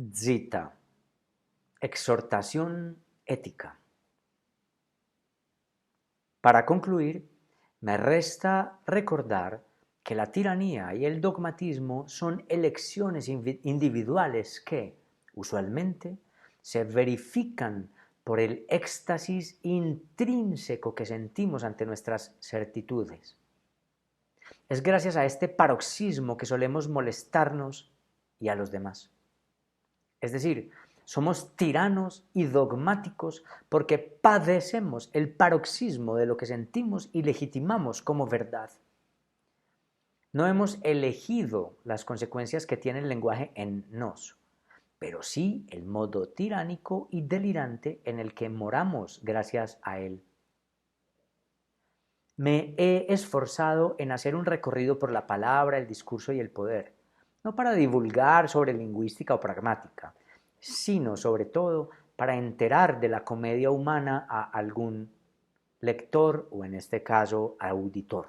Zita, exhortación ética. Para concluir, me resta recordar que la tiranía y el dogmatismo son elecciones individuales que, usualmente, se verifican por el éxtasis intrínseco que sentimos ante nuestras certitudes. Es gracias a este paroxismo que solemos molestarnos y a los demás. Es decir, somos tiranos y dogmáticos porque padecemos el paroxismo de lo que sentimos y legitimamos como verdad. No hemos elegido las consecuencias que tiene el lenguaje en nos, pero sí el modo tiránico y delirante en el que moramos gracias a él. Me he esforzado en hacer un recorrido por la palabra, el discurso y el poder, no para divulgar sobre lingüística o pragmática, sino sobre todo para enterar de la comedia humana a algún lector o en este caso auditor.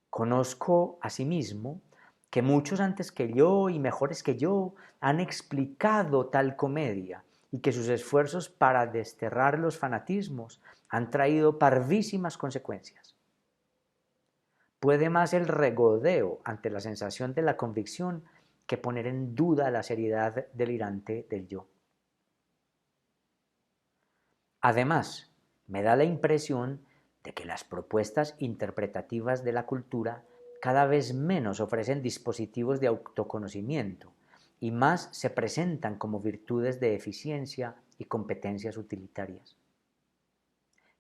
Conozco asimismo que muchos antes que yo y mejores que yo han explicado tal comedia y que sus esfuerzos para desterrar los fanatismos han traído parvísimas consecuencias. Puede más el regodeo ante la sensación de la convicción que poner en duda la seriedad delirante del yo. Además, me da la impresión de que las propuestas interpretativas de la cultura cada vez menos ofrecen dispositivos de autoconocimiento y más se presentan como virtudes de eficiencia y competencias utilitarias.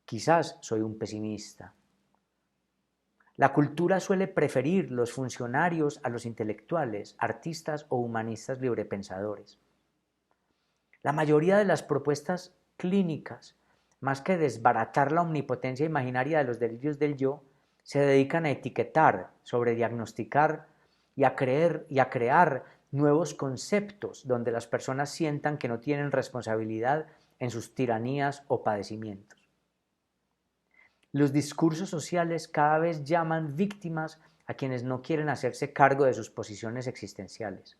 Quizás soy un pesimista. La cultura suele preferir los funcionarios a los intelectuales, artistas o humanistas librepensadores. La mayoría de las propuestas clínicas, más que desbaratar la omnipotencia imaginaria de los delirios del yo, se dedican a etiquetar, sobrediagnosticar y a crear nuevos conceptos donde las personas sientan que no tienen responsabilidad en sus tiranías o padecimientos. Los discursos sociales cada vez llaman víctimas a quienes no quieren hacerse cargo de sus posiciones existenciales.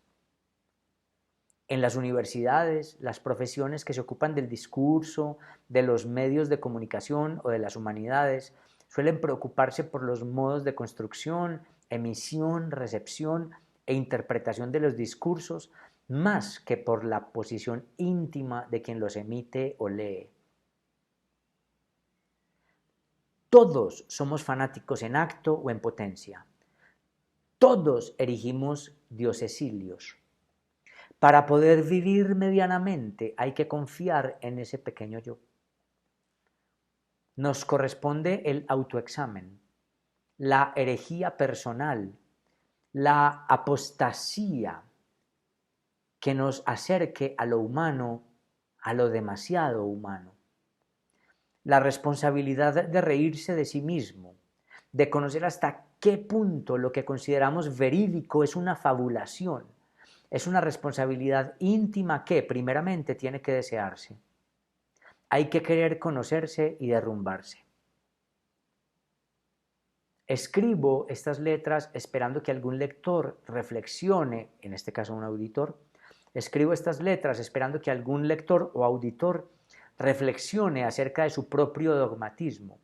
En las universidades, las profesiones que se ocupan del discurso, de los medios de comunicación o de las humanidades suelen preocuparse por los modos de construcción, emisión, recepción e interpretación de los discursos más que por la posición íntima de quien los emite o lee. Todos somos fanáticos en acto o en potencia. Todos erigimos diosesilios. Para poder vivir medianamente hay que confiar en ese pequeño yo. Nos corresponde el autoexamen, la herejía personal, la apostasía que nos acerque a lo humano, a lo demasiado humano. La responsabilidad de reírse de sí mismo, de conocer hasta qué punto lo que consideramos verídico es una fabulación. Es una responsabilidad íntima que, primeramente, tiene que desearse. Hay que querer conocerse y derrumbarse. Escribo estas letras esperando que algún lector reflexione, en este caso un auditor. Escribo estas letras esperando que algún lector o auditor reflexione acerca de su propio dogmatismo,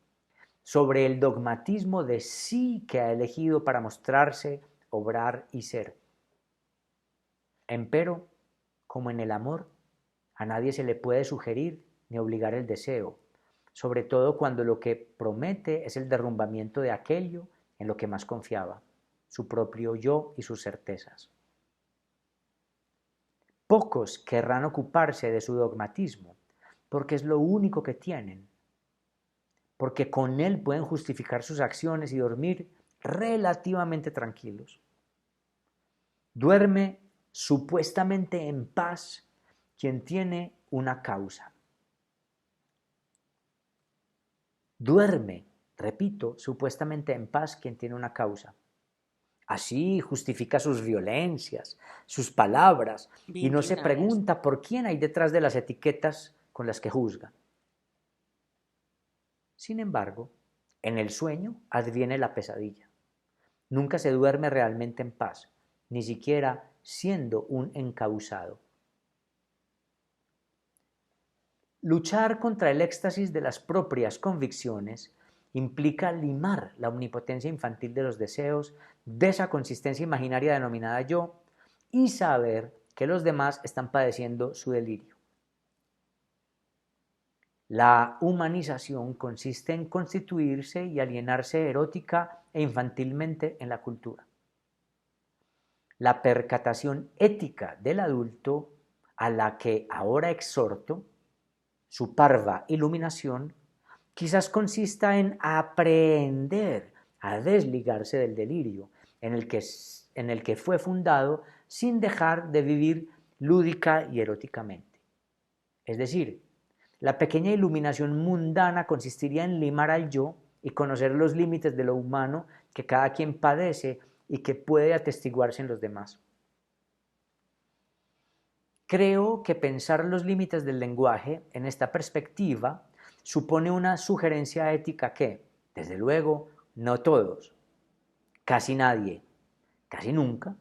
sobre el dogmatismo de sí que ha elegido para mostrarse, obrar y ser. Empero, como en el amor, a nadie se le puede sugerir ni obligar el deseo, sobre todo cuando lo que promete es el derrumbamiento de aquello en lo que más confiaba, su propio yo y sus certezas. Pocos querrán ocuparse de su dogmatismo, porque es lo único que tienen, porque con él pueden justificar sus acciones y dormir relativamente tranquilos. Duerme supuestamente en paz quien tiene una causa. Duerme, repito, supuestamente en paz quien tiene una causa. Así justifica sus violencias, sus palabras, y no se pregunta por quién hay detrás de las etiquetas con las que juzga. Sin embargo, en el sueño adviene la pesadilla. Nunca se duerme realmente en paz, ni siquiera siendo un encausado. Luchar contra el éxtasis de las propias convicciones implica limar la omnipotencia infantil de los deseos, de esa consistencia imaginaria denominada yo, y saber que los demás están padeciendo su delirio. La humanización consiste en constituirse y alienarse erótica e infantilmente en la cultura. La percatación ética del adulto, a la que ahora exhorto, su parva iluminación, quizás consista en aprender a desligarse del delirio en el que fue fundado sin dejar de vivir lúdica y eróticamente. Es decir, la pequeña iluminación mundana consistiría en limar al yo y conocer los límites de lo humano que cada quien padece y que puede atestiguarse en los demás. Creo que pensar los límites del lenguaje en esta perspectiva supone una sugerencia ética que, desde luego, no todos, casi nadie, casi nunca,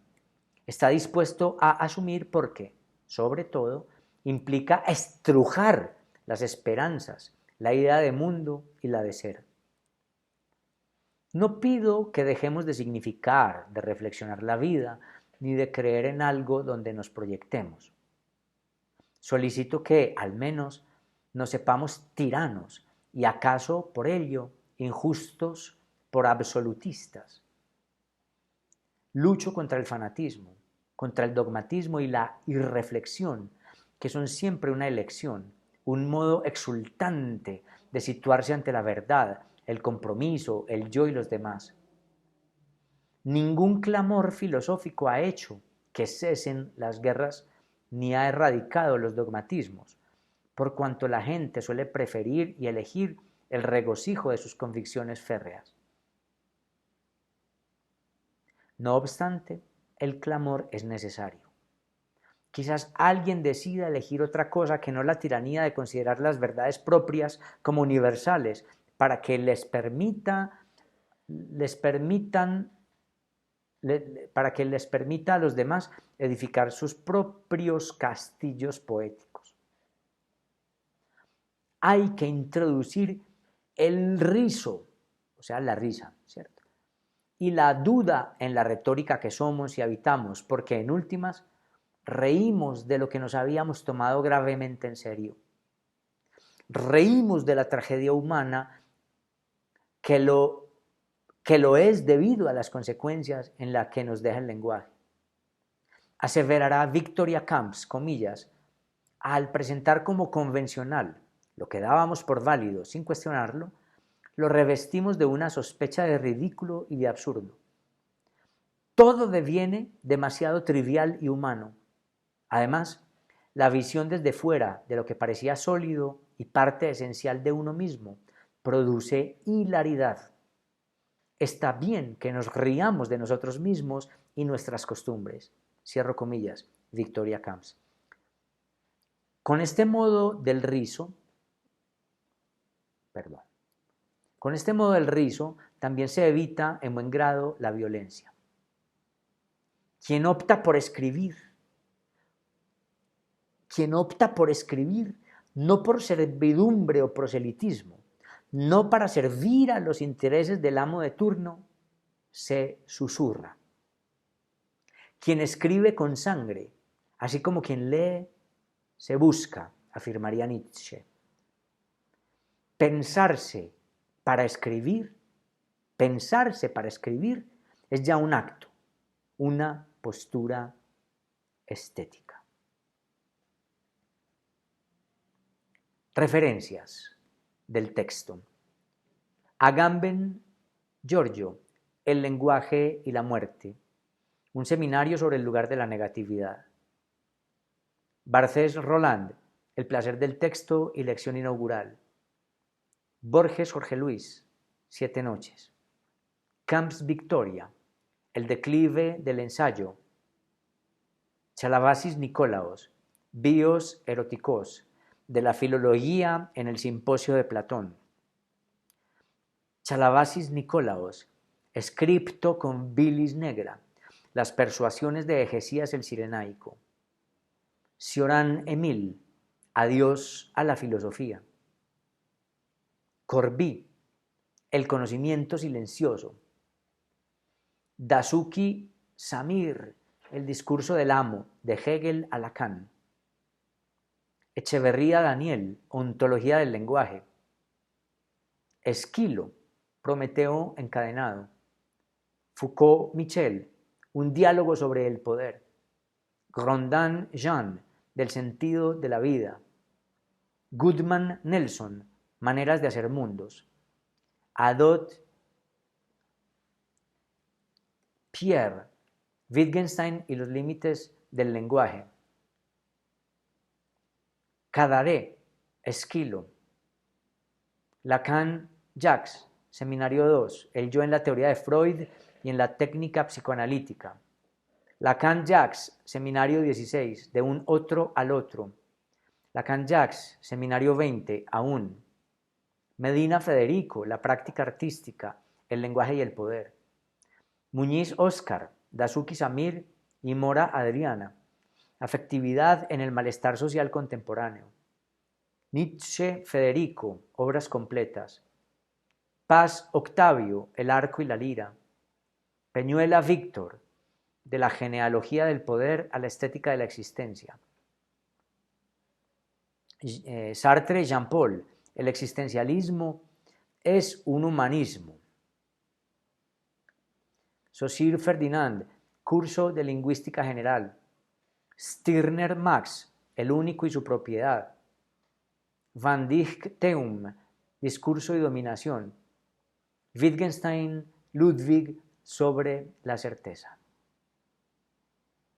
está dispuesto a asumir porque, sobre todo, implica estrujar las esperanzas, la idea de mundo y la de ser. No pido que dejemos de significar, de reflexionar la vida, ni de creer en algo donde nos proyectemos. Solicito que, al menos, nos sepamos tiranos y acaso, por ello, injustos por absolutistas. Lucho contra el fanatismo, contra el dogmatismo y la irreflexión, que son siempre una elección, un modo exultante de situarse ante la verdad, el compromiso, el yo y los demás. Ningún clamor filosófico ha hecho que cesen las guerras ni ha erradicado los dogmatismos, por cuanto la gente suele preferir y elegir el regocijo de sus convicciones férreas. No obstante, el clamor es necesario. Quizás alguien decida elegir otra cosa que no la tiranía de considerar las verdades propias como universales para que para que les permita a los demás edificar sus propios castillos poéticos. Hay que introducir el riso, o sea, la risa, ¿cierto? Y la duda en la retórica que somos y habitamos, porque en últimas reímos de lo que nos habíamos tomado gravemente en serio. Reímos de la tragedia humana que lo es debido a las consecuencias en las que nos deja el lenguaje. Aseverará Victoria Camps, comillas, al presentar como convencional lo que dábamos por válido sin cuestionarlo, lo revestimos de una sospecha de ridículo y de absurdo. Todo deviene demasiado trivial y humano. Además, la visión desde fuera de lo que parecía sólido y parte esencial de uno mismo produce hilaridad. Está bien que nos riamos de nosotros mismos y nuestras costumbres. Cierro comillas, Victoria Camps. Con este modo del riso, también se evita en buen grado la violencia. Quien opta por escribir, no por servidumbre o proselitismo, no para servir a los intereses del amo de turno, se susurra. Quien escribe con sangre, así como quien lee, se busca, afirmaría Nietzsche. Pensarse para escribir es ya un acto, una postura estética. Referencias del texto. Agamben, Giorgio, El lenguaje y la muerte, un seminario sobre el lugar de la negatividad. Barcés Roland, El placer del texto y lección inaugural. Borges Jorge Luis, 7 noches. Camps Victoria, El declive del ensayo. Chalavasis Nicolaos, Bios eroticos, de la filología en el simposio de Platón. Chalavasis Nicolaos, Scripto con bilis negra, Las persuasiones de Egesías el Cirenaico. Cioran Emil, Adiós a la filosofía. Corbí, El conocimiento silencioso. Daisuke Samir, El discurso del amo, de Hegel a Lacan. Echeverría Daniel, Ontología del lenguaje. Esquilo, Prometeo encadenado. Foucault Michel, Un diálogo sobre el poder. Grondin Jean, Del sentido de la vida. Goodman Nelson, Maneras de hacer mundos. Adot Pierre, Wittgenstein y los límites del lenguaje. Cadaré, Esquilo. Lacan Jacques, Seminario 2, El yo en la teoría de Freud y en la técnica psicoanalítica. Lacan Jacques, Seminario 16, De un otro al otro. Lacan Jacques, Seminario 20, Aún. Medina Federico, La práctica artística, El lenguaje y el poder. Muñiz Óscar, Daisuke Samir y Mora Adriana, Afectividad en el malestar social contemporáneo. Nietzsche Federico, Obras completas. Paz Octavio, El arco y la lira. Peñuela Víctor, De la genealogía del poder a la estética de la existencia. Sartre Jean-Paul, El existencialismo es un humanismo. Saussure Ferdinand, Curso de lingüística general. Stirner Max, El único y su propiedad. Van Dijk Teum, Discurso y dominación. Wittgenstein Ludwig, Sobre la certeza.